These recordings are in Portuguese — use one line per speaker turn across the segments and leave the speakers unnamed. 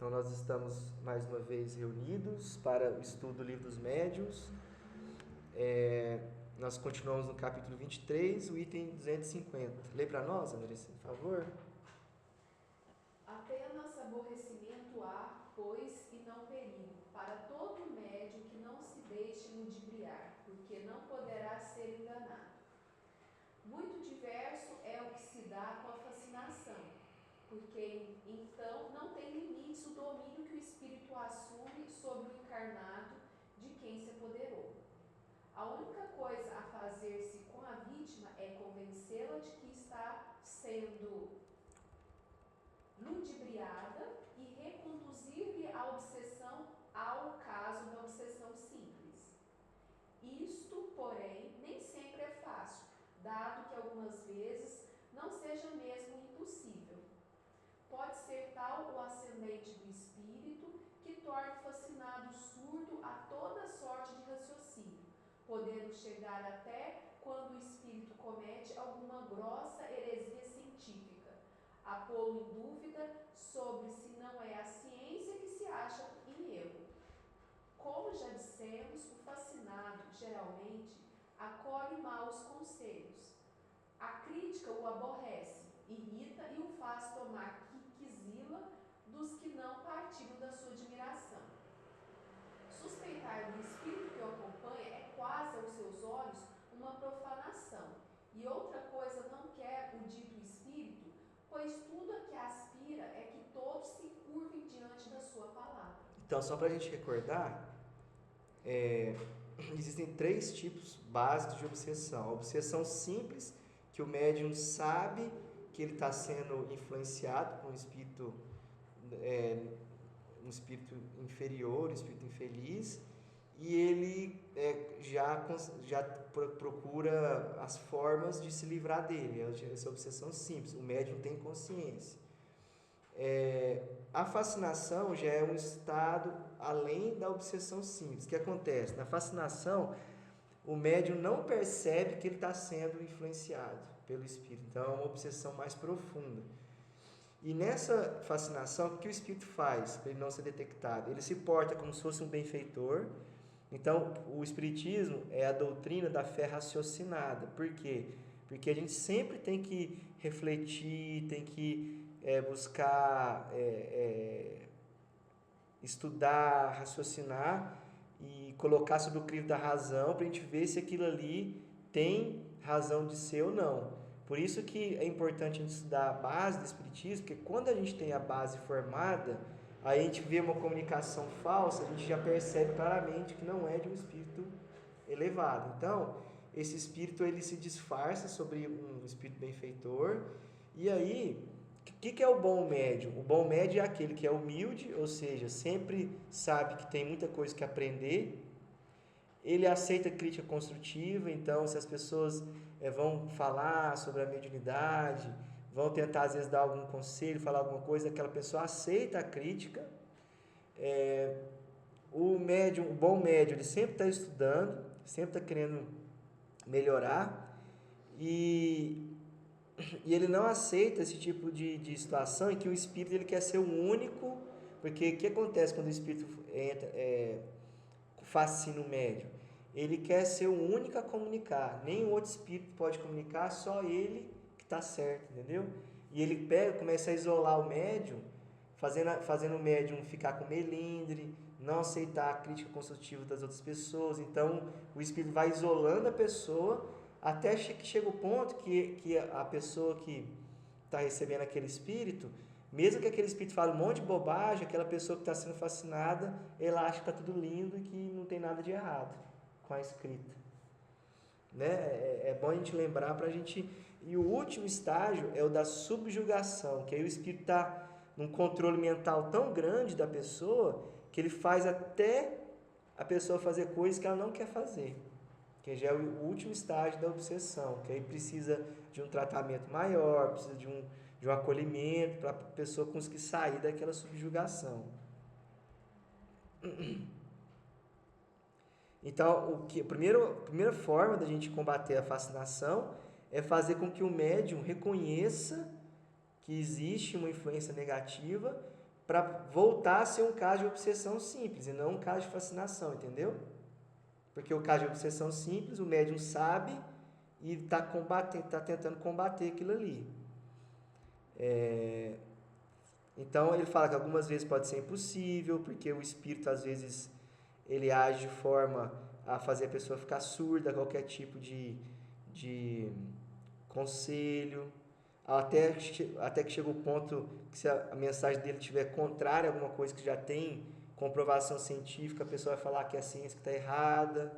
Então nós estamos mais uma vez reunidos para o estudo do Livro dos Médiuns. Nós continuamos no capítulo 23, o item 250. Lê para nós, Andressa, por favor.
Apenas aborrecimento há, pois, e não perigo, para todo médium que não se deixe ludibriar, porque não poderá ser enganado. Muito diverso é o que se dá com a fascinação, porque então não tem limites o domínio que o espírito assume sobre o encarnado de quem se apoderou. A única coisa a fazer-se com a vítima é convencê-la de que está sendo ludibriada e reconduzir-lhe a obsessão ao caso da obsessão simples. Isto, porém, nem sempre é fácil, dado que algumas vezes não seja mesmo impossível. Pode ser tal o ascendente do espírito que torne o fascinado surdo a toda sorte de raciocínio, podendo chegar até quando o espírito comete alguma grossa heresia científica, a pô-lo em dúvida sobre se não é a ciência que se acha em erro. Como já dissemos, o fascinado, geralmente, acolhe mal os conselhos. A crítica o aborrece, irrita e o faz tomar quisila dos que não partilham da sua admiração. Suspeitar do espírito que o acompanha é quase aos seus olhos uma profanação, e outra coisa não quer o dito espírito, pois tudo a que aspira é que todos se curvem diante da sua palavra.
Então, só para a gente recordar, existem 3 tipos básicos de obsessão. A obsessão simples, que o médium sabe que ele está sendo influenciado por um espírito inferior, um espírito infeliz, e ele já procura as formas de se livrar dele. Essa obsessão simples, o médium tem consciência. A fascinação já é um estado além da obsessão simples. O que acontece? Na fascinação, o médium não percebe que ele está sendo influenciado pelo espírito. Então, é uma obsessão mais profunda. E nessa fascinação, o que o espírito faz para ele não ser detectado? Ele se porta como se fosse um benfeitor. Então, o espiritismo é a doutrina da fé raciocinada. Por quê? Porque a gente sempre tem que refletir, tem que buscar estudar, raciocinar e colocar sob o crivo da razão para a gente ver se aquilo ali tem razão de ser ou não. Por isso que é importante a gente estudar a base do espiritismo, porque quando a gente tem a base formada, aí a gente vê uma comunicação falsa, a gente já percebe claramente que não é de um espírito elevado. Então, esse espírito ele se disfarça sobre um espírito benfeitor, e aí, o que é o bom médium? O bom médium é aquele que é humilde, ou seja, sempre sabe que tem muita coisa que aprender. Ele aceita crítica construtiva, então se as pessoas vão falar sobre a mediunidade, vão tentar às vezes dar algum conselho, falar alguma coisa, aquela pessoa aceita a crítica. O bom médium, ele sempre está estudando, sempre está querendo melhorar, e ele não aceita esse tipo de situação em que o espírito ele quer ser o único, porque o que acontece quando o espírito fascina o médium? Ele quer ser o único a comunicar, nenhum outro espírito pode comunicar, só ele que está certo, entendeu? E ele começa a isolar o médium, fazendo o médium ficar com melindre, não aceitar a crítica construtiva das outras pessoas. Então o espírito vai isolando a pessoa até que chega o ponto que a pessoa que está recebendo aquele espírito, mesmo que aquele espírito fale um monte de bobagem, aquela pessoa que está sendo fascinada, ela acha que está tudo lindo e que não tem nada de errado com a escrita. Né? É bom a gente lembrar para a gente... E o último estágio é o da subjugação, que aí o espírito está num controle mental tão grande da pessoa que ele faz até a pessoa fazer coisas que ela não quer fazer, que já é o último estágio da obsessão, que aí precisa de um tratamento maior, precisa de um acolhimento para a pessoa conseguir sair daquela subjugação. Então, a primeira forma da gente combater a fascinação é fazer com que o médium reconheça que existe uma influência negativa para voltar a ser um caso de obsessão simples e não um caso de fascinação, entendeu? Porque o caso de obsessão simples, o médium sabe e está tentando combater aquilo ali. Então ele fala que algumas vezes pode ser impossível, porque o espírito às vezes ele age de forma a fazer a pessoa ficar surda a qualquer tipo de conselho, até que chega o ponto que se a mensagem dele estiver contrária a alguma coisa que já tem comprovação científica, a pessoa vai falar que é a ciência que está errada.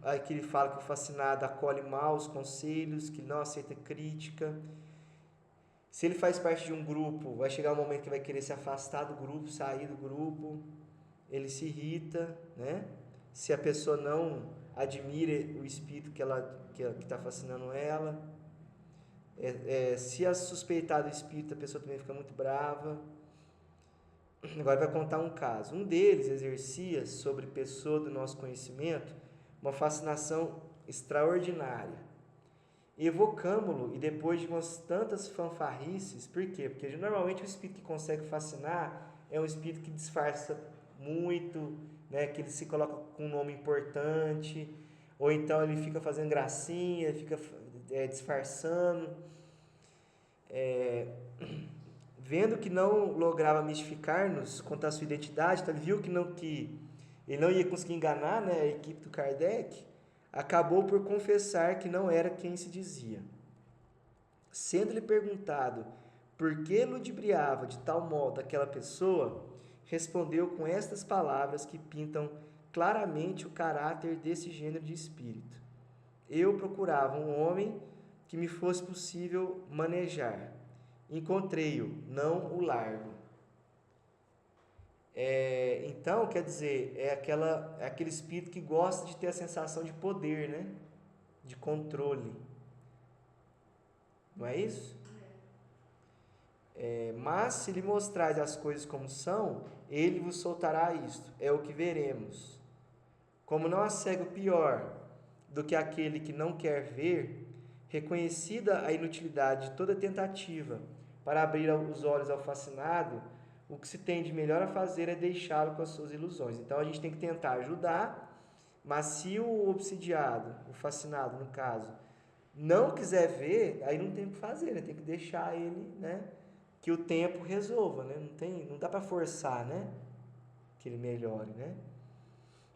Aí que ele fala que o fascinado acolhe mal os conselhos, que não aceita crítica. Se ele faz parte de um grupo, vai chegar um momento que vai querer se afastar do grupo, sair do grupo, ele se irrita, né? Se a pessoa não admira o espírito que está fascinando ela. Se a suspeitar do espírito, a pessoa também fica muito brava. Agora vai contar um caso. Um deles exercia sobre pessoa do nosso conhecimento uma fascinação extraordinária. Evocamo-lo e depois de umas tantas fanfarrices, por quê? Porque normalmente o espírito que consegue fascinar é um espírito que disfarça muito, né? Que ele se coloca com um nome importante, ou então ele fica fazendo gracinha, ele fica disfarçando. Vendo que não lograva mistificar-nos quanto à sua identidade, então ele viu que ele não ia conseguir enganar, né, a equipe do Kardec, acabou por confessar que não era quem se dizia. Sendo-lhe perguntado por que ludibriava de tal modo aquela pessoa, respondeu com estas palavras que pintam claramente o caráter desse gênero de espírito. Eu procurava um homem que me fosse possível manejar. Encontrei-o, não o largo. Então, quer dizer, é aquele espírito que gosta de ter a sensação de poder, né? De controle. Não é isso? Mas se lhe mostrais as coisas como são, ele vos soltará isto. É o que veremos. Como não há cego pior do que aquele que não quer ver, reconhecida a inutilidade de toda tentativa para abrir os olhos ao fascinado, o que se tem de melhor a fazer é deixá-lo com as suas ilusões. Então a gente tem que tentar ajudar, mas se o obsidiado, o fascinado no caso, não quiser ver, aí não tem o que fazer, né? Tem que deixar ele, né? Que o tempo resolva, né? Não dá para forçar, né? Que ele melhore, né?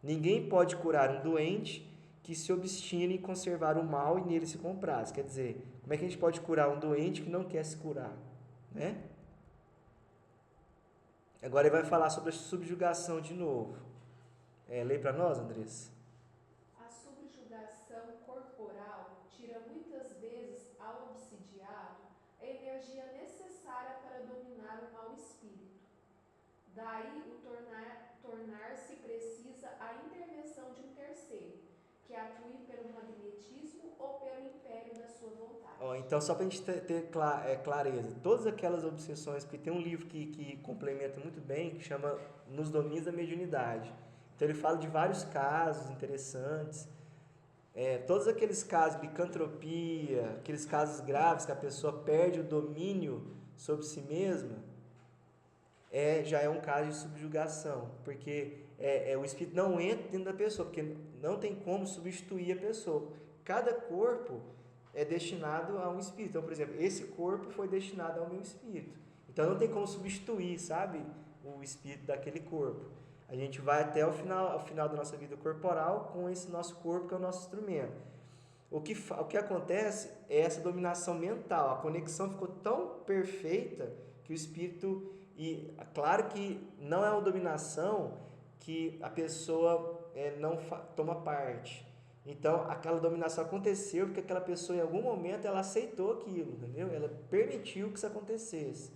Ninguém pode curar um doente que se obstina em conservar o mal e nele se compraz. Quer dizer, como é que a gente pode curar um doente que não quer se curar, né? Agora ele vai falar sobre a subjugação de novo. Lê para nós, Andressa.
A subjugação corporal tira muitas vezes ao obsidiado a energia necessária para dominar o mau espírito. Daí o tornar-se precisa a intervenção de um terceiro, que atue pelo magnetismo ou pelo império da sua vontade.
Então, só para a gente ter clareza, todas aquelas obsessões, porque tem um livro que complementa muito bem, que chama Nos Domínios da Mediunidade. Então, ele fala de vários casos interessantes. Todos aqueles casos de licantropia, aqueles casos graves que a pessoa perde o domínio sobre si mesma, já é um caso de subjugação, porque o espírito não entra dentro da pessoa, porque não tem como substituir a pessoa. Cada corpo é destinado a um espírito. Então, por exemplo, esse corpo foi destinado ao meu espírito. Então, não tem como substituir, sabe, o espírito daquele corpo. A gente vai até ao final da nossa vida corporal com esse nosso corpo, que é o nosso instrumento. O que acontece é essa dominação mental. A conexão ficou tão perfeita que o espírito... E claro que não é uma dominação que a pessoa não toma parte. Então, aquela dominação aconteceu porque aquela pessoa, em algum momento, ela aceitou aquilo, entendeu? Ela permitiu que isso acontecesse.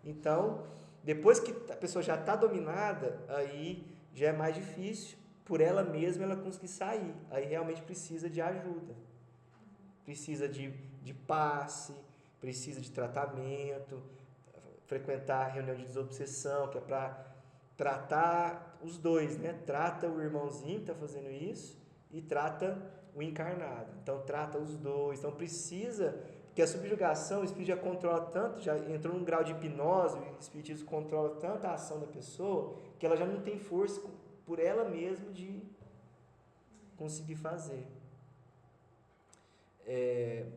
Então, depois que a pessoa já está dominada, aí já é mais difícil, por ela mesma, ela conseguir sair. Aí realmente precisa de ajuda. Precisa de passe, precisa de tratamento, frequentar a reunião de desobsessão, que é para tratar os dois, né? Trata o irmãozinho que está fazendo isso e trata o encarnado. Então, trata os dois. Então, precisa, Porque a subjugação, o espírito já controla tanto, já entrou num grau de hipnose, o espiritismo controla tanto a ação da pessoa, que ela já não tem força por ela mesma de conseguir fazer.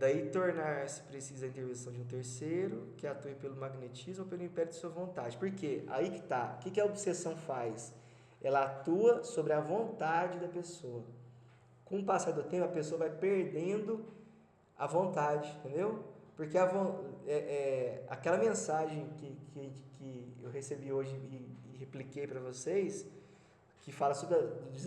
Daí tornar-se precisa a intervenção de um terceiro, que atue pelo magnetismo ou pelo império de sua vontade. Por quê? Aí que tá. O que a obsessão faz? Ela atua sobre a vontade da pessoa. Com o passar do tempo, a pessoa vai perdendo a vontade, entendeu? Porque aquela mensagem que eu recebi hoje e repliquei para vocês, que fala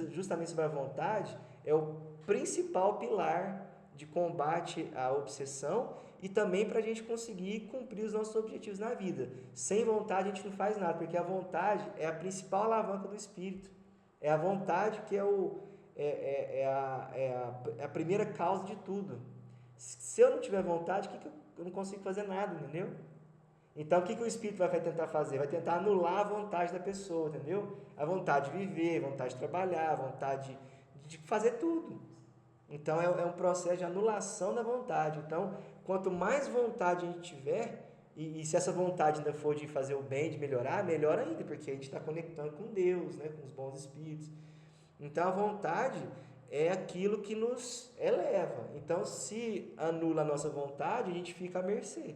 justamente sobre a vontade, é o principal pilar de combate à obsessão e também para a gente conseguir cumprir os nossos objetivos na vida. Sem vontade a gente não faz nada, porque a vontade é a principal alavanca do espírito. É a vontade que é a primeira causa de tudo. Se eu não tiver vontade, eu não consigo fazer nada, entendeu? Então, o que o espírito vai tentar fazer? Vai tentar anular a vontade da pessoa, entendeu? A vontade de viver, a vontade de trabalhar, a vontade de fazer tudo. Então, é um processo de anulação da vontade. Então, quanto mais vontade a gente tiver, e se essa vontade ainda for de fazer o bem, de melhorar, melhor ainda, porque a gente está conectando com Deus, né, com os bons espíritos. Então, a vontade é aquilo que nos eleva. Então, se anula a nossa vontade, a gente fica à mercê.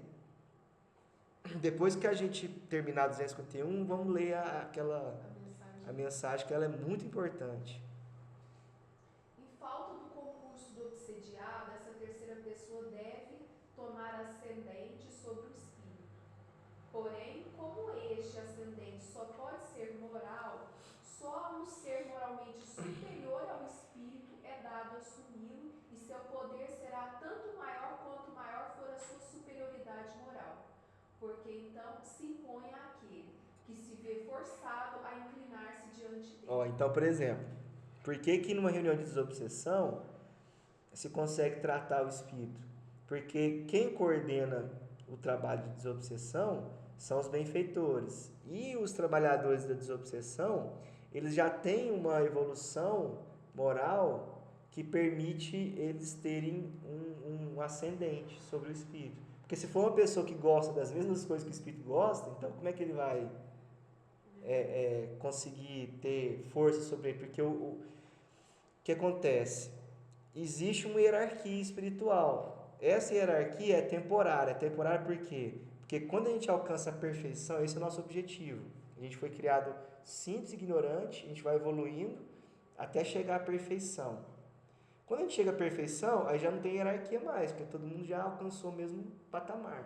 Depois que a gente terminar 251, vamos ler a mensagem, que ela é muito importante.
Em falta do concurso do obsediado, essa terceira pessoa deve tomar ascendente sobre o espírito. Porém, como este ascendente só pode ser moral, só um ser moralmente superior ao espírito é dado assumi-lo, e seu poder será tanto maior quanto maior for a sua superioridade moral. Porque então se impõe àquele que se vê forçado a inclinar-se diante dele.
Então, por exemplo, por que numa reunião de desobsessão se consegue tratar o espírito? Porque quem coordena o trabalho de desobsessão são os benfeitores. E os trabalhadores da desobsessão, eles já têm uma evolução moral que permite eles terem um ascendente sobre o espírito. Porque se for uma pessoa que gosta das mesmas coisas que o espírito gosta, então como é que ele vai conseguir ter força sobre ele? Porque o que acontece? Existe uma hierarquia espiritual. Essa hierarquia é temporária. É temporária por quê? Porque quando a gente alcança a perfeição, esse é o nosso objetivo. A gente foi criado simples e ignorante, a gente vai evoluindo até chegar à perfeição. Quando a gente chega à perfeição, aí já não tem hierarquia mais, porque todo mundo já alcançou o mesmo patamar.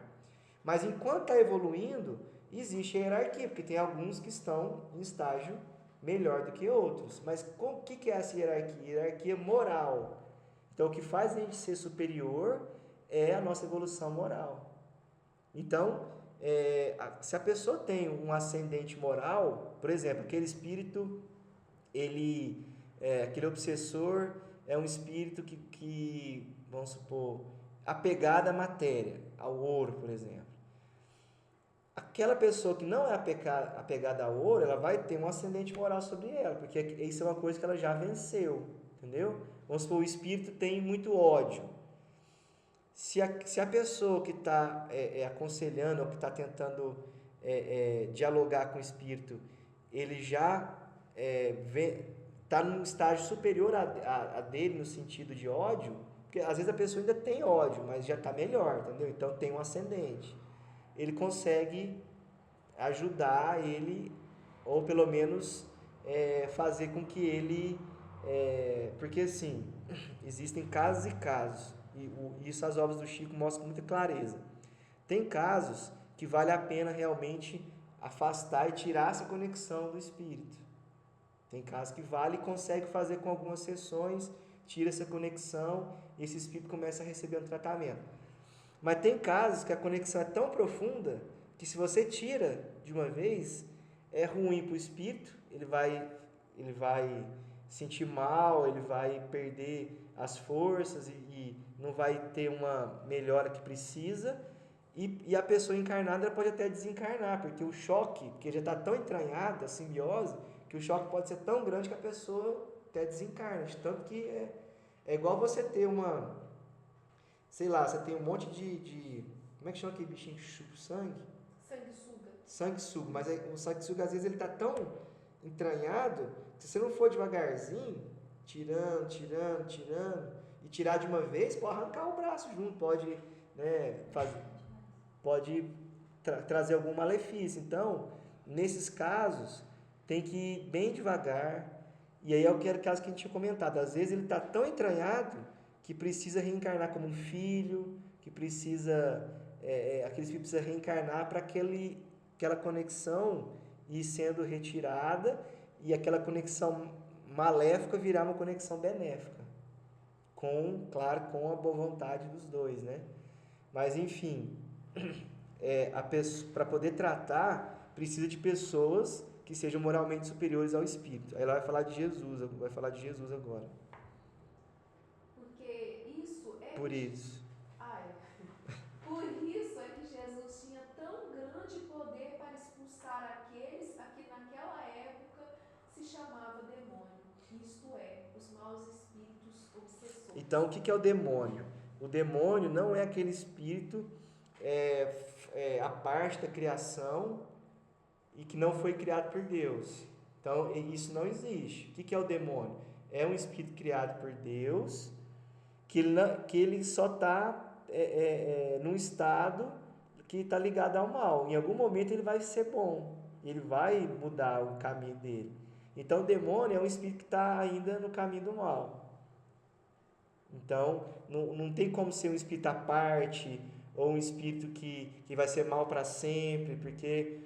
Mas enquanto está evoluindo, existe a hierarquia, porque tem alguns que estão em estágio melhor do que outros. Mas o que é essa hierarquia? Hierarquia moral. Então, o que faz a gente ser superior é a nossa evolução moral. Então, se a pessoa tem um ascendente moral, por exemplo, aquele espírito, aquele obsessor é um espírito que, vamos supor, apegado à matéria, ao ouro, por exemplo. Aquela pessoa que não é apegada ao ouro, ela vai ter um ascendente moral sobre ela, porque isso é uma coisa que ela já venceu, entendeu? Vamos supor, o espírito tem muito ódio. Se a pessoa que está aconselhando ou que está tentando dialogar com o espírito, ele já está num estágio superior a dele no sentido de ódio, porque às vezes a pessoa ainda tem ódio, mas já está melhor, entendeu? Então tem um ascendente. Ele consegue ajudar ele, ou pelo menos fazer com que ele... porque assim, existem casos e casos, e isso as obras do Chico mostram com muita clareza. Tem casos que vale a pena realmente afastar e tirar essa conexão do espírito. Tem casos que vale e consegue fazer com algumas sessões, tira essa conexão e esse espírito começa a receber um tratamento. Mas tem casos que a conexão é tão profunda que se você tira de uma vez, é ruim para o espírito, ele vai sentir mal, ele vai perder as forças e não vai ter uma melhora que precisa, e a pessoa encarnada ela pode até desencarnar, porque o choque, porque já está tão entranhado, a simbiose, que o choque pode ser tão grande que a pessoa até desencarna. Tanto que é igual você ter sei lá, você tem um monte como é que chama aquele bichinho que chupa o sangue?
Sanguessuga.
Sanguessuga, mas o sanguessuga às vezes ele tá tão entranhado, que se você não for devagarzinho, tirando, e tirar de uma vez, pode arrancar o braço junto, pode, né, pode trazer algum malefício. Então, nesses casos, tem que ir bem devagar. E aí é o caso que a gente tinha comentado. Às vezes ele está tão entranhado que precisa reencarnar como um filho, que precisa, aquele filho precisa reencarnar para aquela conexão ir sendo retirada e aquela conexão maléfica virar uma conexão benéfica. Claro, com a boa vontade dos dois, né? Mas, enfim, para poder tratar, precisa de pessoas que sejam moralmente superiores ao espírito. Aí ela vai falar de Jesus agora.
Porque isso é...
Por isso.
Por isso é que Jesus tinha tão grande poder para expulsar aqueles a que naquela época se chamava demônio. Isto é, os maus espíritos obsessores.
Então, o que é o demônio? O demônio não é aquele espírito a parte da criação e que não foi criado por Deus. Então, isso não existe. O que é o demônio? É um espírito criado por Deus que ele só está num estado que está ligado ao mal. Em algum momento ele vai ser bom. Ele vai mudar o caminho dele. Então, o demônio é um espírito que está ainda no caminho do mal. Então, não tem como ser um espírito à parte ou um espírito que vai ser mal para sempre, porque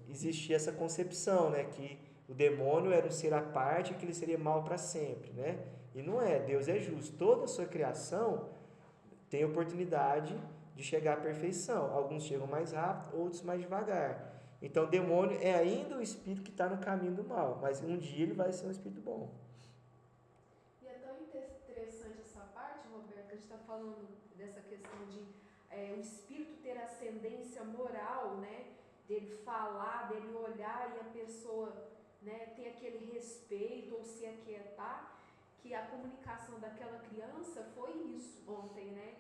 existia essa concepção, né, que o demônio era um ser à parte e que ele seria mal para sempre, né? E não é, Deus é justo. Toda a sua criação tem oportunidade de chegar à perfeição. Alguns chegam mais rápido, outros mais devagar. Então, o demônio é ainda o espírito que está no caminho do mal, mas um dia ele vai ser um espírito bom.
E é tão interessante essa parte, Roberto, que a gente está falando dessa questão de o espírito ter ascendência moral, né? Dele falar, dele olhar e a pessoa, né, ter aquele respeito ou se aquietar, que a comunicação daquela criança foi isso ontem, né?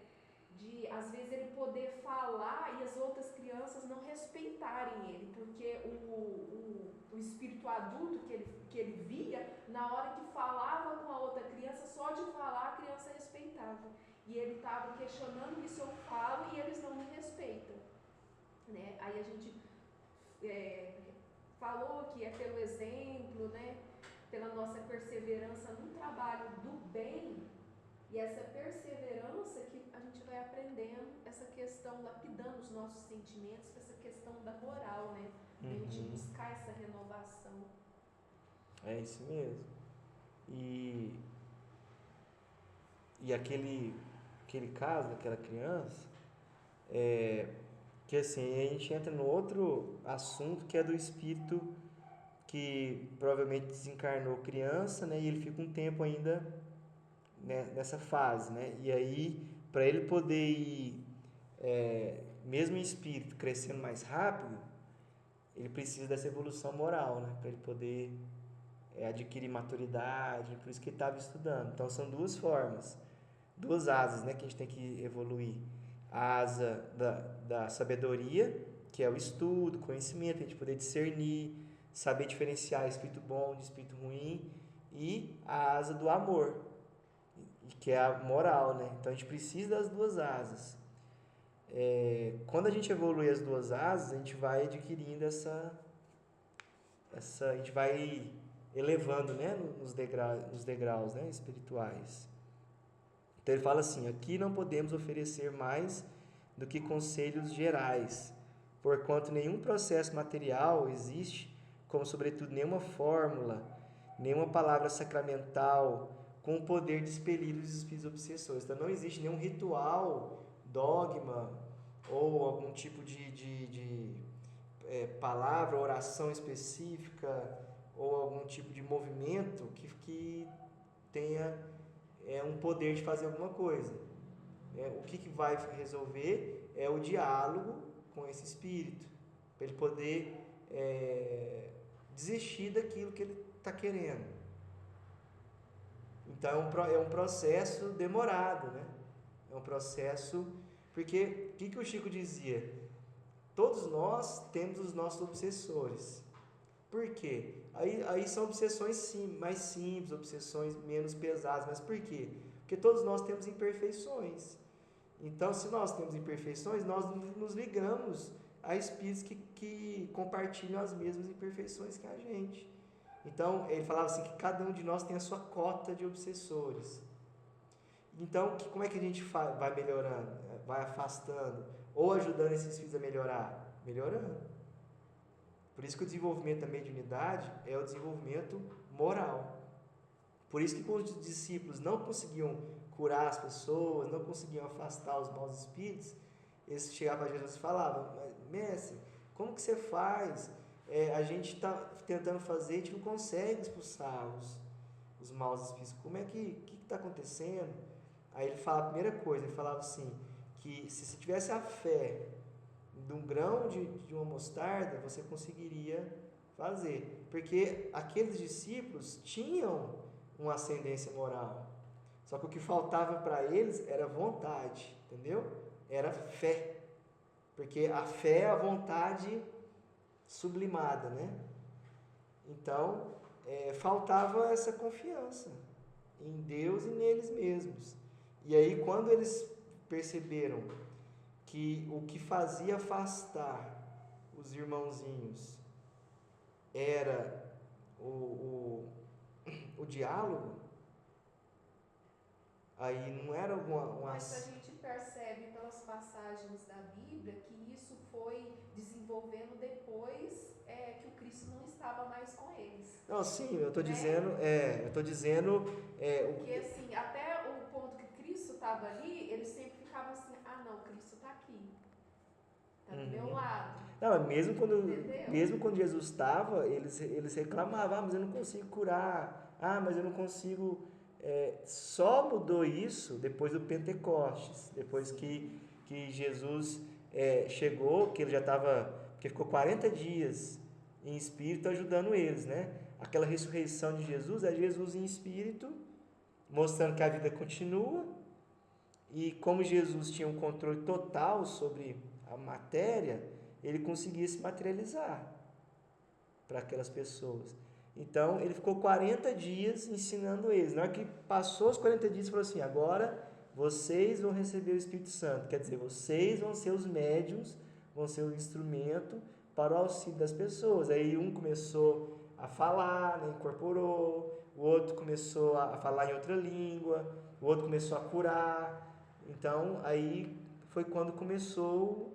De às vezes ele poder falar e as outras crianças não respeitarem ele, porque o espírito adulto que ele via, na hora que falava com a outra criança, só de falar a criança respeitava. E ele estava questionando isso, eu falo e eles não me respeitam, né? Aí a gente falou que é pelo exemplo, né? Pela nossa perseverança no trabalho do bem, e essa perseverança que a gente vai aprendendo essa questão, lapidando os nossos sentimentos, essa questão da moral, né? A gente buscar essa renovação.
É isso mesmo. E aquele caso daquela criança, que assim, a gente entra no outro assunto que é do espírito que provavelmente desencarnou criança, né? E ele fica um tempo ainda nessa fase, né? E aí, para ele poder ir, mesmo em espírito, crescendo mais rápido, ele precisa dessa evolução moral, né? Para ele poder adquirir maturidade, por isso que ele estava estudando. Então, são duas formas, duas asas, né? Que a gente tem que evoluir. A asa da sabedoria, que é o estudo, conhecimento, a gente poder discernir, saber diferenciar espírito bom de espírito ruim, e a asa do amor, que é a moral, né? Então a gente precisa das duas asas. Quando a gente evolui as duas asas, a gente vai adquirindo a gente vai elevando, né, nos degraus, né, espirituais. Então ele fala assim: aqui não podemos oferecer mais do que conselhos gerais, porquanto nenhum processo material existe, como sobretudo nenhuma fórmula, nenhuma palavra sacramental com o poder de expelir os espíritos obsessores. Então não existe nenhum ritual, dogma ou algum tipo de palavra, oração específica ou algum tipo de movimento que tenha um poder de fazer alguma coisa. O que vai resolver é o diálogo com esse espírito, para ele poder desistir daquilo que ele está querendo. Então é um processo demorado, né? É um processo, porque o que o Chico dizia? Todos nós temos os nossos obsessores. Por quê? Aí são obsessões mais simples, obsessões menos pesadas. Mas por quê? Porque todos nós temos imperfeições. Então, se nós temos imperfeições, nós nos ligamos a espíritos que compartilham as mesmas imperfeições que a gente. Então, ele falava assim, que cada um de nós tem a sua cota de obsessores. Então, como é que a gente vai melhorando? Vai afastando? Ou ajudando esses espíritos a melhorar? Melhorando. Por isso que o desenvolvimento da mediunidade é o desenvolvimento moral. Por isso que quando os discípulos não conseguiam curar as pessoas, não conseguiam afastar os maus espíritos, eles chegavam para Jesus e falavam, mestre, como que você faz? A gente está tentando fazer, a gente não consegue expulsar os maus espíritos. Como é que está acontecendo? Aí ele fala a primeira coisa, ele falava assim, que se você tivesse a fé de um grão de uma mostarda, você conseguiria fazer. Porque aqueles discípulos tinham uma ascendência moral. Só que o que faltava para eles era vontade, entendeu? Era fé. Porque a fé é a vontade sublimada, né? Então, faltava essa confiança em Deus e neles mesmos. E aí, quando eles perceberam que o que fazia afastar os irmãozinhos era o diálogo, aí não era
Mas a gente percebe pelas passagens da Bíblia que isso foi desenvolvendo depois que o Cristo não estava mais com eles.
Não, sim, eu estou
né?
dizendo,
Porque assim, até o ponto que Cristo estava ali, eles sempre ficavam assim, não, Cristo está aqui, está do meu lado.
Não, mesmo quando Jesus estava, eles reclamavam, mas eu não consigo curar, mas eu não consigo. Só mudou isso depois do Pentecostes, depois que Jesus chegou, que ele já estava, porque ficou 40 dias em espírito ajudando eles, né? Aquela ressurreição de Jesus é Jesus em espírito, mostrando que a vida continua, e como Jesus tinha um controle total sobre a matéria, ele conseguia se materializar para aquelas pessoas. Então, ele ficou 40 dias ensinando eles. Na hora que passou os 40 dias, ele falou assim, agora vocês vão receber o Espírito Santo. Quer dizer, vocês vão ser os médiuns, vão ser o instrumento para o auxílio das pessoas. Aí um começou a falar, né, incorporou, o outro começou a falar em outra língua, o outro começou a curar. Então, aí foi quando começou...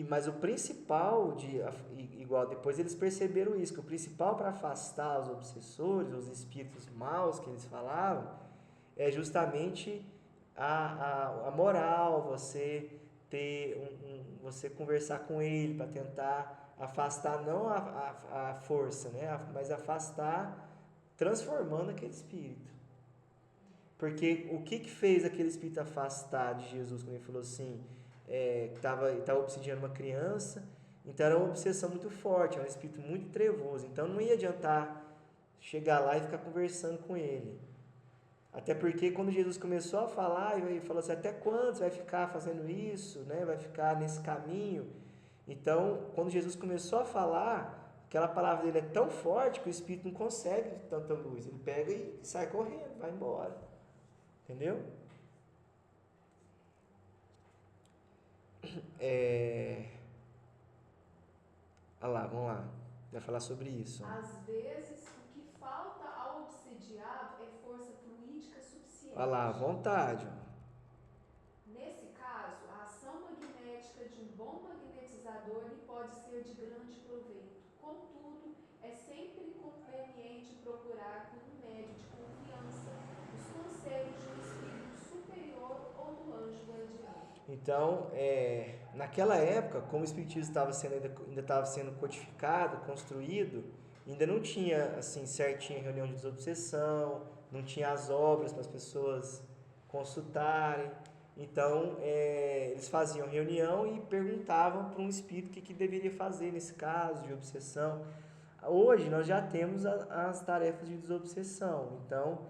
Mas o principal, igual depois eles perceberam isso, que o principal para afastar os obsessores, os espíritos maus que eles falavam, é justamente a moral, você você conversar com ele para tentar afastar, não a força, né? Mas afastar transformando aquele espírito. Porque o que fez aquele espírito afastar de Jesus, quando ele falou assim... estava obsidiando uma criança, então era uma obsessão muito forte, era um espírito muito trevoso, então não ia adiantar chegar lá e ficar conversando com ele, até porque quando Jesus começou a falar, ele falou assim, até quando você vai ficar fazendo isso, né? Vai ficar nesse caminho? Então, quando Jesus começou a falar, aquela palavra dele é tão forte que o espírito não consegue tanta luz, ele pega e sai correndo, vai embora, entendeu? Vamos lá, vai falar sobre isso.
Às vezes, o que falta ao obsidiado é força fluídica suficiente.
Olha lá, vontade.
Nesse caso, a ação magnética de um bom magnetizador lhe pode ser de grande proveito. Contudo, é sempre conveniente procurar com um médium de confiança os conselhos de um espírito superior ou do anjo guardião.
Então, naquela época, como o espiritismo ainda estava sendo codificado, construído, ainda não tinha assim certinha reunião de desobsessão, não tinha as obras para as pessoas consultarem. Então, eles faziam reunião e perguntavam para um espírito o que deveria fazer nesse caso de obsessão. Hoje, nós já temos as tarefas de desobsessão. Então,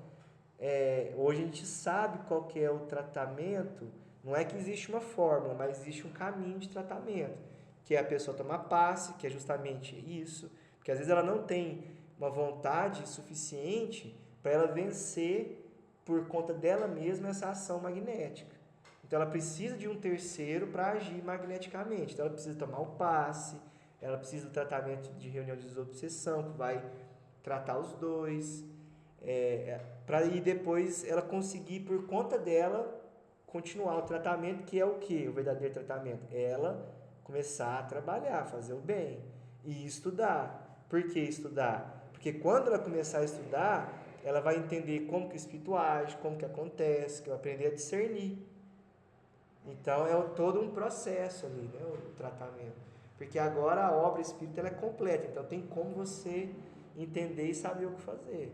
hoje a gente sabe qual que é o tratamento, não é que existe uma fórmula, mas existe um caminho de tratamento, que é a pessoa tomar passe, que é justamente isso, porque às vezes ela não tem uma vontade suficiente para ela vencer por conta dela mesma essa ação magnética. Então ela precisa de um terceiro para agir magneticamente. Então ela precisa tomar o passe, ela precisa do tratamento de reunião de desobsessão, que vai tratar os dois, para ir depois ela conseguir por conta dela continuar o tratamento, que é o que? O verdadeiro tratamento? Ela começar a trabalhar, fazer o bem e estudar. Por que estudar? Porque quando ela começar a estudar, ela vai entender como que o espírito age, como que acontece, que vai aprender a discernir. Então é todo um processo ali, né, o tratamento. Porque agora a obra espírita ela é completa, então tem como você entender e saber o que fazer.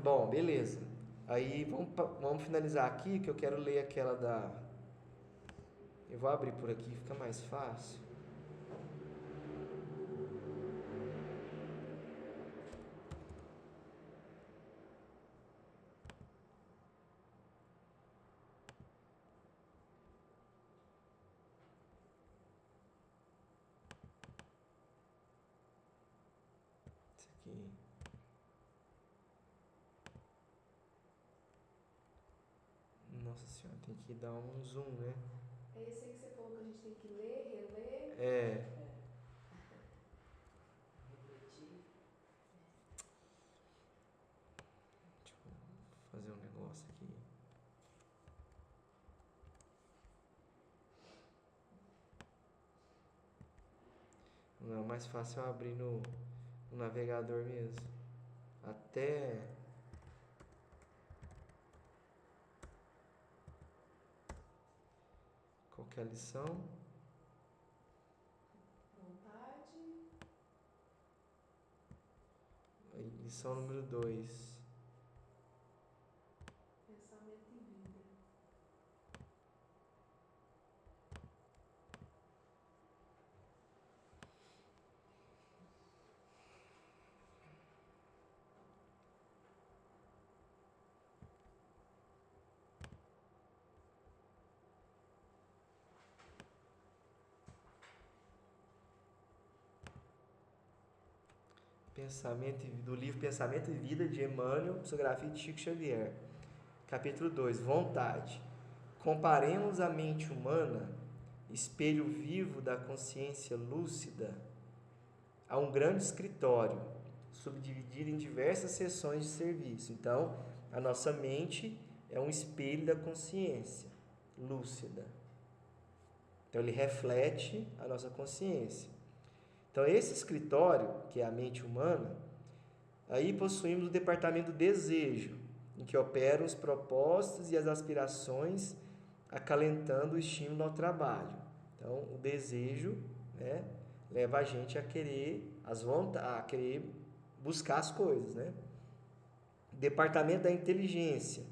Bom, beleza. Aí vamos finalizar aqui, que eu quero ler aquela da... Eu vou abrir por aqui, fica mais fácil. Isso aqui. Nossa senhora, tem que dar um zoom, né?
É esse aí que você falou que a gente tem que ler, reler.
É. Deixa eu fazer um negócio aqui. Não, é mais fácil eu abrir no navegador mesmo. Até... Qual que é a lição?
Vontade.
Lição número 2.
Pensamento e vida.
Do livro Pensamento e Vida, de Emmanuel, psicografia de Chico Xavier. Capítulo 2, Vontade. Comparemos a mente humana, espelho vivo da consciência lúcida, a um grande escritório, subdividido em diversas seções de serviço. Então, a nossa mente é um espelho da consciência lúcida. Então, ele reflete a nossa consciência. Então, esse escritório, que é a mente humana, aí possuímos o departamento do desejo, em que operam os propósitos e as aspirações, acalentando o estímulo ao trabalho. Então, o desejo, né, leva a gente a querer a querer buscar as coisas, né? Departamento da inteligência,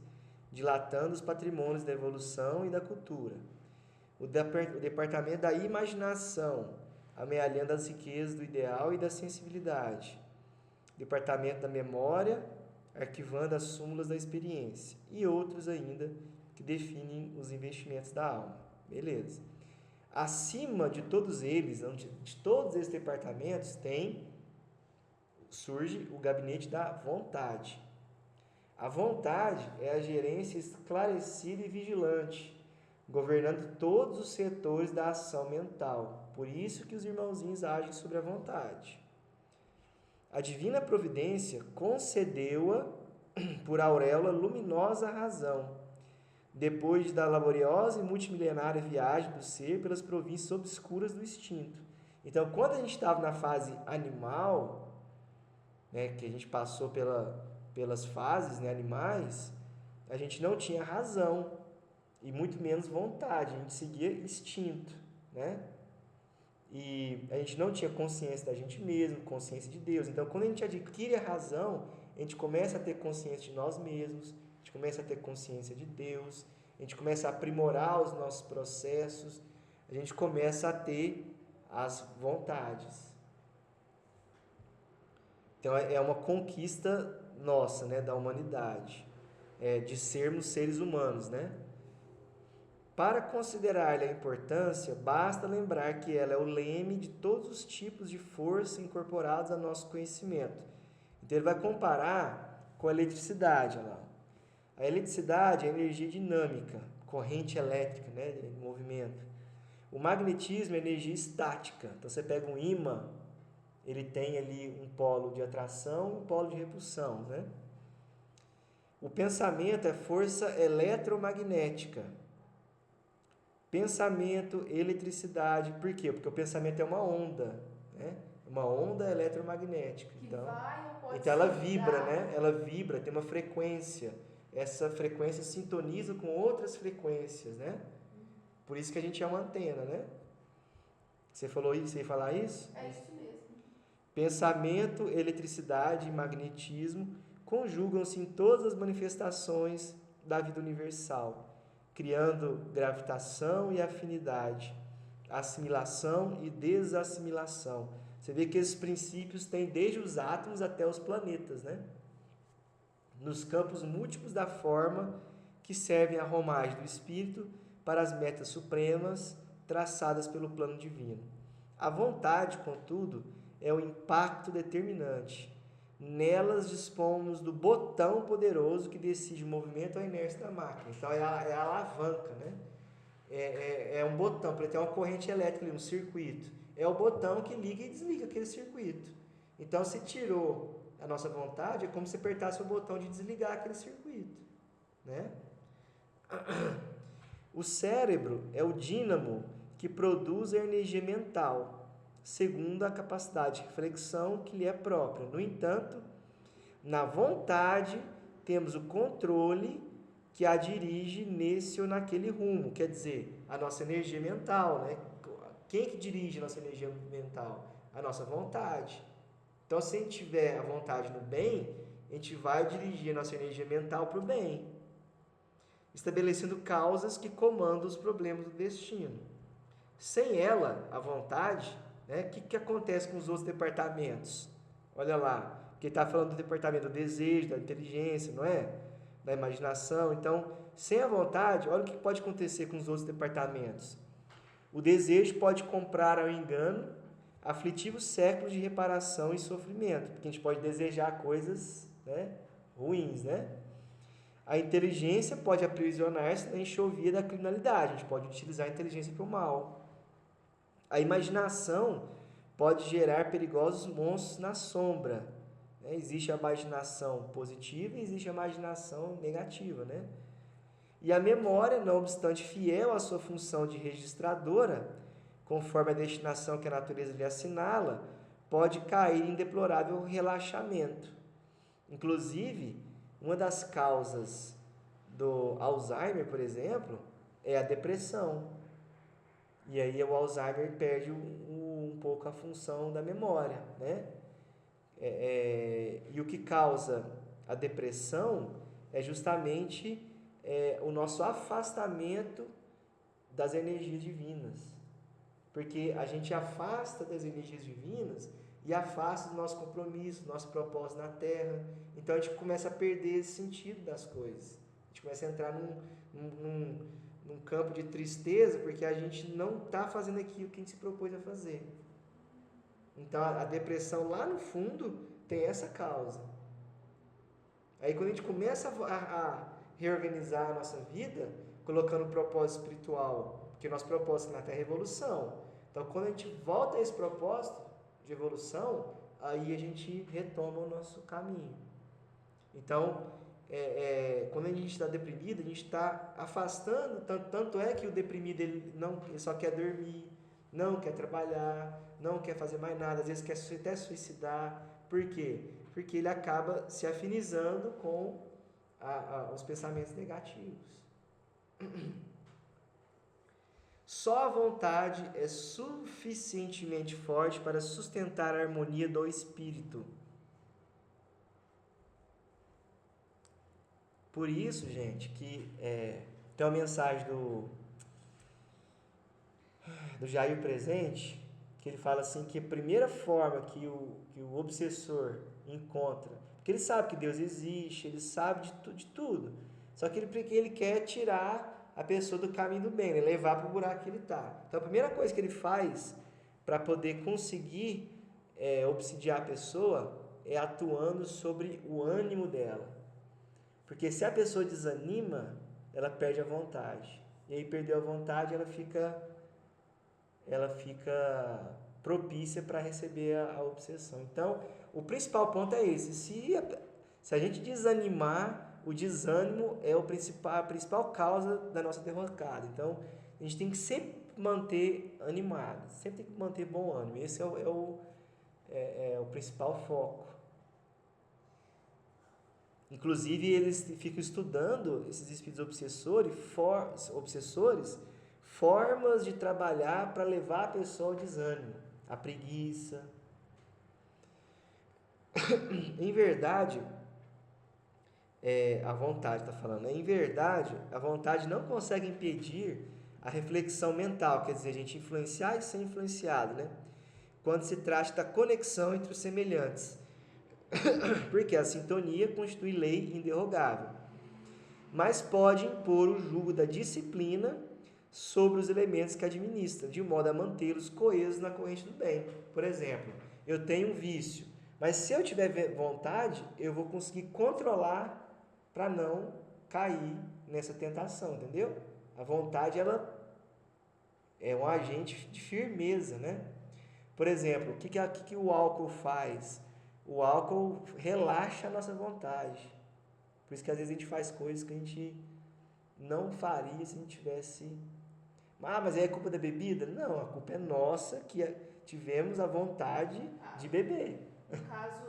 dilatando os patrimônios da evolução e da cultura. O departamento da imaginação, amealhando as riquezas do ideal e da sensibilidade. Departamento da memória, arquivando as súmulas da experiência. E outros ainda que definem os investimentos da alma. Beleza. Acima de todos eles, de todos esses departamentos, surge o gabinete da vontade. A vontade é a gerência esclarecida e vigilante, governando todos os setores da ação mental. Por isso que os irmãozinhos agem sobre a vontade. A divina providência concedeu-a por auréola luminosa à razão, depois da laboriosa e multimilenária viagem do ser pelas províncias obscuras do instinto. Então, quando a gente estava na fase animal, né, que a gente passou pelas fases, né, animais, a gente não tinha razão e muito menos vontade, a gente seguia instinto, né? E a gente não tinha consciência da gente mesmo, consciência de Deus. Então, quando a gente adquire a razão, a gente começa a ter consciência de nós mesmos, a gente começa a ter consciência de Deus, a gente começa a aprimorar os nossos processos, a gente começa a ter as vontades. Então é uma conquista nossa, né, da humanidade, de sermos seres humanos, né? Para considerar-lhe a importância, basta lembrar que ela é o leme de todos os tipos de força incorporados ao nosso conhecimento. Então ele vai comparar com a eletricidade, olha lá. A eletricidade é energia dinâmica, corrente elétrica, né, de movimento. O magnetismo é energia estática. Então você pega um ímã, ele tem ali um polo de atração e um polo de repulsão, né? O pensamento é força eletromagnética. Pensamento, eletricidade. Por quê? Porque o pensamento é uma onda, né? Uma onda eletromagnética.
Que
Então,
vai ou pode
então ela
se
vibra,
ligar.
né? Ela vibra, tem uma frequência. Essa frequência sintoniza com outras frequências, né? Por isso que a gente é uma antena, né? Você falou isso? Você ia falar isso?
É isso mesmo.
Pensamento, eletricidade e magnetismo conjugam-se em todas as manifestações da vida universal, criando gravitação e afinidade, assimilação e desassimilação. Você vê que esses princípios têm desde os átomos até os planetas, né? Nos campos múltiplos da forma que servem à romagem do espírito para as metas supremas traçadas pelo plano divino. A vontade, contudo, é o impacto determinante. Nelas dispomos do botão poderoso que decide o movimento ou a inércia da máquina. Então é a alavanca, né? É um botão, para ele ter uma corrente elétrica ali, um circuito. É o botão que liga e desliga aquele circuito. Então, se tirou a nossa vontade, é como se apertasse o botão de desligar aquele circuito, né? O cérebro é o dínamo que produz a energia mental, segundo a capacidade de reflexão que lhe é própria. No entanto, na vontade, temos o controle que a dirige nesse ou naquele rumo, quer dizer, a nossa energia mental, né? Quem que dirige a nossa energia mental? A nossa vontade. Então, se a gente tiver a vontade no bem, a gente vai dirigir a nossa energia mental para o bem, estabelecendo causas que comandam os problemas do destino. Sem ela, a vontade, né, o que acontece com os outros departamentos? Olha lá, que está falando do departamento do desejo, da inteligência, não é? Da imaginação. Então, sem a vontade, olha o que pode acontecer com os outros departamentos. O desejo pode comprar ao engano aflitivos séculos de reparação e sofrimento, porque a gente pode desejar coisas, né, ruins, né? A inteligência pode aprisionar-se na enxovia da criminalidade, a gente pode utilizar a inteligência para o mal. A imaginação pode gerar perigosos monstros na sombra. Né? Existe a imaginação positiva e existe a imaginação negativa, né? E a memória, não obstante fiel à sua função de registradora, conforme a destinação que a natureza lhe assinala, pode cair em deplorável relaxamento. Inclusive, uma das causas do Alzheimer, por exemplo, é a depressão. E aí o Alzheimer perde um pouco a função da memória, né? E o que causa a depressão é justamente o nosso afastamento das energias divinas. Porque a gente afasta das energias divinas e afasta do nosso compromisso, do nosso propósito na Terra. Então a gente começa a perder esse sentido das coisas. A gente começa a entrar num campo de tristeza porque a gente não está fazendo aquilo que a gente se propôs a fazer. Então a depressão lá no fundo tem essa causa. Aí quando a gente começa a reorganizar a nossa vida, colocando um propósito espiritual, porque o nosso propósito na Terra é evolução. Então quando a gente volta a esse propósito de evolução, aí a gente retoma o nosso caminho. Então, quando a gente está deprimido, a gente está afastando, tanto é que o deprimido ele só quer dormir, não quer trabalhar, não quer fazer mais nada, às vezes quer até suicidar. Por quê? Porque ele acaba se afinizando com os pensamentos negativos. Só a vontade é suficientemente forte para sustentar a harmonia do espírito. Por isso, gente, que tem uma mensagem do Jair Presente, que ele fala assim que a primeira forma que o obsessor encontra, porque ele sabe que Deus existe, ele sabe de tudo, só que ele quer tirar a pessoa do caminho do bem, né? Levar para o buraco que ele está. Então a primeira coisa que ele faz para poder conseguir obsidiar a pessoa é atuando sobre o ânimo dela. Porque se a pessoa desanima, ela perde a vontade. E aí perdeu a vontade, ela fica propícia para receber a obsessão. Então, o principal ponto é esse. Se a gente desanimar, o desânimo é a principal causa da nossa derrocada. Então, a gente tem que sempre manter animado, sempre tem que manter bom ânimo. Esse é o principal foco. Inclusive, eles ficam estudando, esses espíritos obsessores, formas de trabalhar para levar a pessoa ao desânimo, à preguiça. Em verdade, a vontade está falando, em verdade, a vontade não consegue impedir a reflexão mental, quer dizer, a gente influenciar e ser influenciado, né? Quando se trata da conexão entre os semelhantes. Porque a sintonia constitui lei inderrogável. Mas pode impor o jugo da disciplina sobre os elementos que administra, de modo a mantê-los coesos na corrente do bem. Por exemplo, eu tenho um vício, mas se eu tiver vontade, eu vou conseguir controlar para não cair nessa tentação, entendeu? A vontade, ela é um agente de firmeza, né? Por exemplo, o que o álcool faz? O álcool relaxa a nossa vontade. Por isso que às vezes a gente faz coisas que a gente não faria se a gente tivesse... mas é culpa da bebida? Não, a culpa é nossa que tivemos a vontade de beber.
No caso,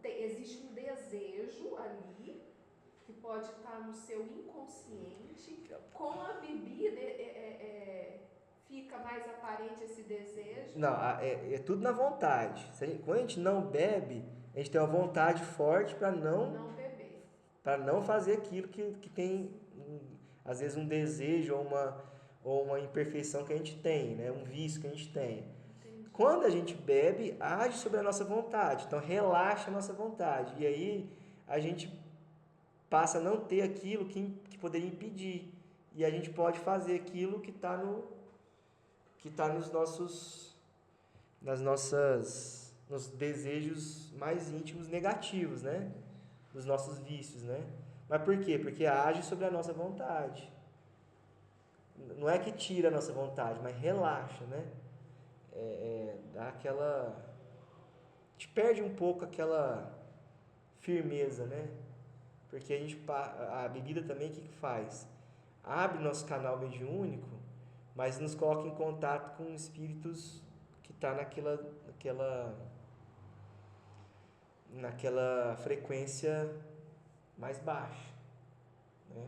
existe um desejo ali que pode estar no seu inconsciente. Com a bebida fica mais aparente esse desejo?
Não, é tudo na vontade. Quando a gente não bebe, a gente tem uma vontade forte para não
beber.
Para não fazer aquilo que tem, às vezes, um desejo ou uma imperfeição que a gente tem, né? Um vício que a gente tem.
Entendi.
Quando a gente bebe, age sobre a nossa vontade. Então, relaxa a nossa vontade. E aí, a gente passa a não ter aquilo que poderia impedir. E a gente pode fazer aquilo que está nos desejos mais íntimos negativos, né? Dos nossos vícios, né? Mas por quê? Porque age sobre a nossa vontade. Não é que tira a nossa vontade, mas relaxa, né? Dá aquela... A gente perde um pouco aquela firmeza, né? Porque a bebida também, o que faz? Abre nosso canal mediúnico, mas nos coloca em contato com espíritos que estão naquela frequência mais baixa, né?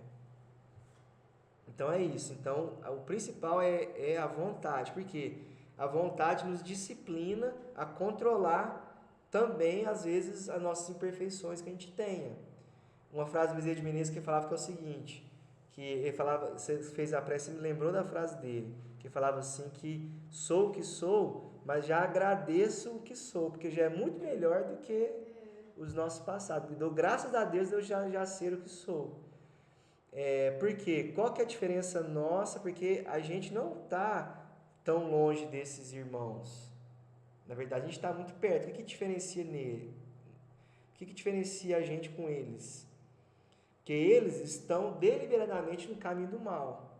Então é isso. Então o principal é a vontade, porque a vontade nos disciplina a controlar também, às vezes, as nossas imperfeições que a gente tenha. Uma frase do Bezerra de Menezes que falava que é o seguinte, que ele falava, você fez a prece e me lembrou da frase dele, que falava assim que sou o que sou, mas já agradeço o que sou, porque já é muito melhor do que os nossos passados. Me dou graças a Deus de eu já ser o que sou. Por quê? Qual que é a diferença nossa? Porque a gente não está tão longe desses irmãos. Na verdade, a gente está muito perto. O que diferencia nele? O que diferencia a gente com eles? Que eles estão deliberadamente no caminho do mal.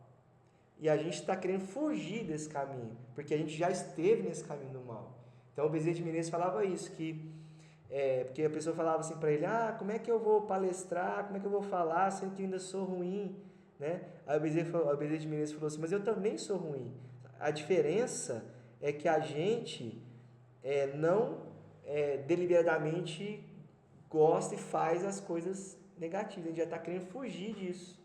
E a gente está querendo fugir desse caminho, porque a gente já esteve nesse caminho do mal. Então, o Bezerra de Menezes falava isso, porque a pessoa falava assim para ele, como é que eu vou palestrar, como é que eu vou falar, sendo que eu ainda sou ruim, né? Aí o Bezerra de Menezes falou assim, mas eu também sou ruim. A diferença é que a gente não deliberadamente gosta e faz as coisas negativas, a gente já está querendo fugir disso.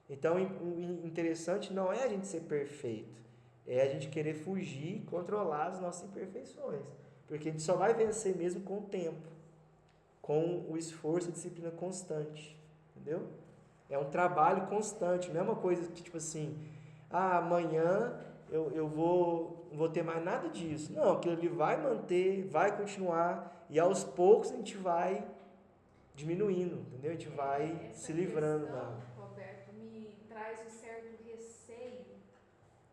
Então, o interessante não é a gente ser perfeito, é a gente querer fugir e controlar as nossas imperfeições. Porque a gente só vai vencer mesmo com o tempo, com o esforço e disciplina constante, entendeu? É um trabalho constante, não é uma coisa que tipo assim, amanhã eu vou ter mais nada disso. Não, aquilo ali vai manter, vai continuar, e aos poucos a gente vai diminuindo, entendeu? A gente vai
Essa
se livrando
questão,
da...
Roberto, me traz um certo receio,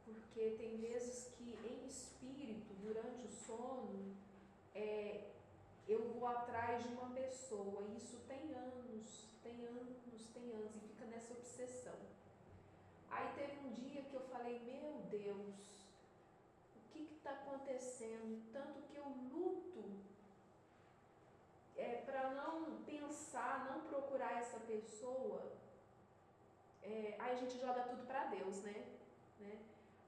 porque tem vezes que em espírito, durante o sono, eu vou atrás de uma pessoa, e isso tem anos, tem anos, tem anos, e fica nessa obsessão. Aí teve um dia que eu falei, meu Deus, o que está acontecendo? Tanto que eu luto para não pensar, não procurar essa pessoa. Aí a gente joga tudo para Deus, né?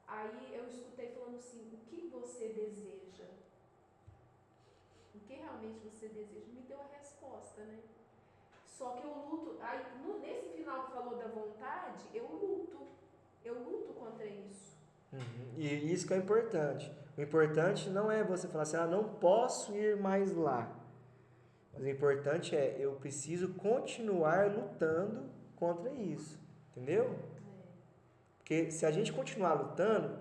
Aí eu escutei falando assim, o que você deseja? O que realmente você deseja? Me deu a resposta, né? Só que eu luto, aí nesse final que falou da vontade, eu luto contra isso.
Uhum. E isso que é importante. O importante não é você falar assim, não posso ir mais lá. Mas o importante é, eu preciso continuar lutando contra isso. Entendeu? Porque se a gente continuar lutando,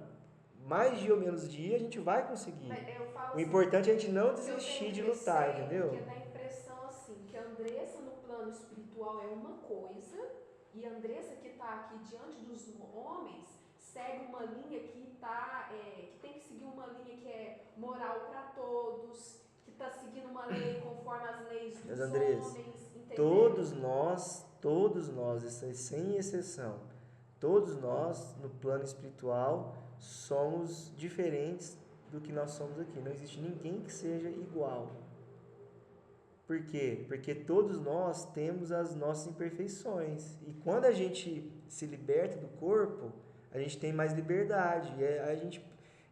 mais dia ou menos dia, a gente vai conseguir.
Mas eu falo
O
assim,
importante é a gente não
que eu
desistir
tenho
de lutar,
receio,
entendeu?
porque dá a impressão assim, que a Andressa no plano espiritual é uma coisa, e a Andressa que está aqui diante dos homens segue uma linha que tem que seguir uma linha que é moral para todos, que está seguindo uma lei conforme as leis
Mas,
dos
Andrés,
homens, entendeu?
todos nós, sem exceção, todos nós, no plano espiritual, somos diferentes do que nós somos aqui. Não existe ninguém que seja igual. Por quê? Porque todos nós temos as nossas imperfeições. E quando a gente se liberta do corpo, a gente tem mais liberdade. E a gente,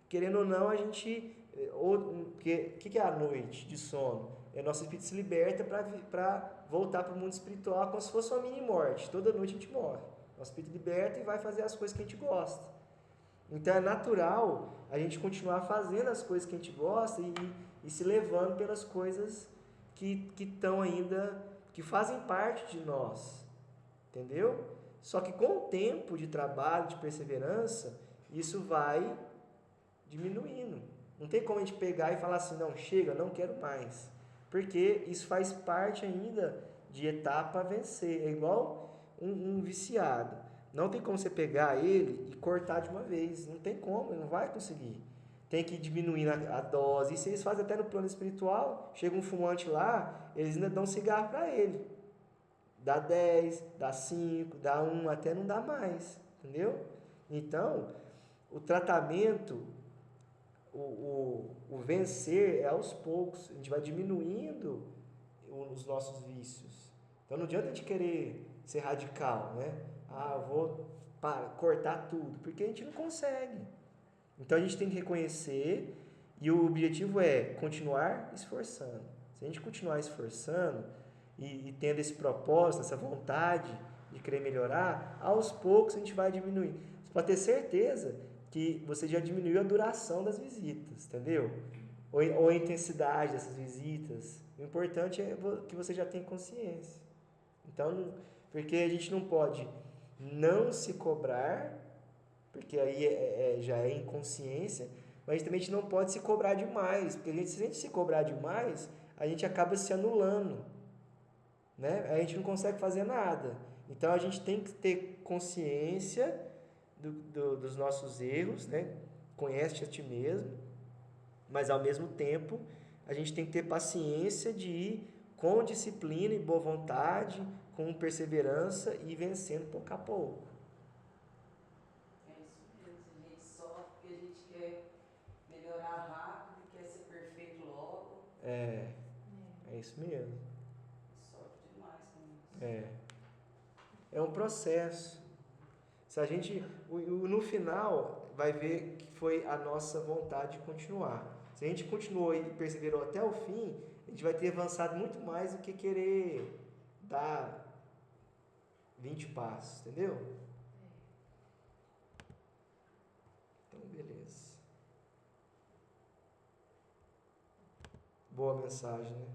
querendo ou não, a gente... O que é a noite de sono? Nosso espírito se liberta para voltar para o mundo espiritual como se fosse uma mini morte. Toda noite a gente morre. Nosso espírito liberta e vai fazer as coisas que a gente gosta. Então é natural a gente continuar fazendo as coisas que a gente gosta e se levando pelas coisas que estão ainda, que fazem parte de nós, entendeu? Só que com o tempo de trabalho, de perseverança, isso vai diminuindo. Não tem como a gente pegar e falar assim, não, chega, não quero mais. Porque isso faz parte ainda de etapa a vencer. É igual um viciado. Não tem como você pegar ele e cortar de uma vez. Não tem como, ele não vai conseguir. Tem que ir diminuindo a dose. Isso eles fazem até no plano espiritual. Chega um fumante lá, eles ainda dão cigarro para ele. Dá 10, dá 5, dá 1, até não dá mais. Entendeu? Então, o tratamento, o vencer é aos poucos. A gente vai diminuindo os nossos vícios. Então, não adianta a gente querer ser radical, né? Eu vou cortar tudo, porque a gente não consegue. Então a gente tem que reconhecer e o objetivo é continuar esforçando. Se a gente continuar esforçando e tendo esse propósito, essa vontade de querer melhorar, aos poucos a gente vai diminuir. Você pode ter certeza que você já diminuiu a duração das visitas, entendeu? Ou a intensidade dessas visitas. O importante é que você já tenha consciência. Então, porque a gente não pode não se cobrar, porque aí já é inconsciência, mas também a gente não pode se cobrar demais, porque se a gente se cobrar demais, a gente acaba se anulando, né? A gente não consegue fazer nada. Então a gente tem que ter consciência dos nossos erros, né? Conhece a ti mesmo, mas ao mesmo tempo a gente tem que ter paciência de ir com disciplina e boa vontade, com perseverança e vencendo pouco a pouco.
É isso mesmo, a gente sofre porque a gente quer melhorar rápido, quer ser perfeito logo.
É isso mesmo.
Sofre demais com isso.
É um processo. Se a gente, no final, vai ver que foi a nossa vontade de continuar. Se a gente continuou e perseverou até o fim, a gente vai ter avançado muito mais do que querer dar 20 passos, entendeu? Então, beleza. Boa mensagem, né?